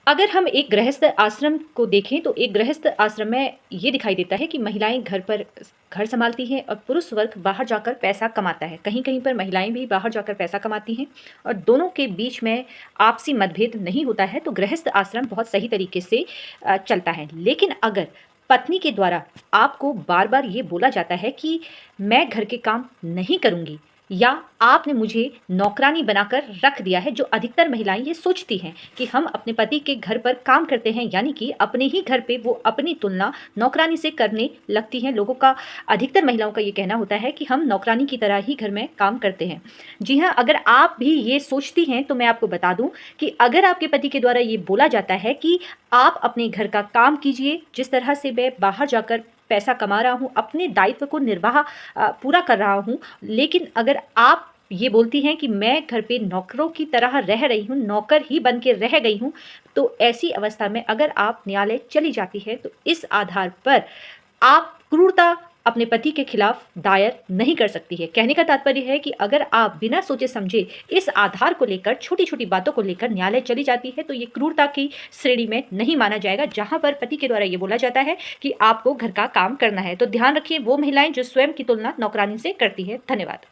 अगर हम एक गृहस्थ आश्रम को देखें तो एक गृहस्थ आश्रम में ये दिखाई देता है कि महिलाएं घर संभालती हैं और पुरुष वर्ग बाहर जाकर पैसा कमाता है। कहीं-कहीं पर महिलाएं भी बाहर जाकर पैसा कमाती हैं और दोनों के बीच में आपसी मतभेद नहीं होता है, तो गृहस्थ आश्रम बहुत सही तरीके से चलता है। लेकिन अगर पत्नी के द्वारा आपको बार-बार ये बोला जाता है कि मैं घर के काम नहीं करूँगी या आपने मुझे नौकरानी बनाकर रख दिया है, जो अधिकतर महिलाएं ये सोचती हैं कि हम अपने पति के घर पर काम करते हैं, यानी कि अपने ही घर पे वो अपनी तुलना नौकरानी से करने लगती हैं। लोगों का, अधिकतर महिलाओं का ये कहना होता है कि हम नौकरानी की तरह ही घर में काम करते हैं। जी हाँ, अगर आप भी ये सोचती हैं तो मैं आपको बता दूं कि अगर आपके पति के द्वारा ये बोला जाता है कि आप अपने घर का काम कीजिए, जिस तरह से मैं बाहर जाकर पैसा कमा रहा हूँ, अपने दायित्व को पूरा कर रहा हूँ, लेकिन अगर आप ये बोलती हैं कि मैं घर पे नौकरों की तरह रह रही हूँ, नौकर ही बन के रह गई हूँ, तो ऐसी अवस्था में अगर आप न्यायालय चली जाती है, तो इस आधार पर आप क्रूरता अपने पति के खिलाफ दायर नहीं कर सकती है। कहने का तात्पर्य है कि अगर आप बिना सोचे समझे इस आधार को लेकर, छोटी-छोटी बातों को लेकर न्यायालय चली जाती है, तो ये क्रूरता की श्रेणी में नहीं माना जाएगा, जहाँ पर पति के द्वारा ये बोला जाता है कि आपको घर का काम करना है। तो ध्यान रखिए वो महिलाएँ जो स्वयं की तुलना नौकरानी से करती है। धन्यवाद।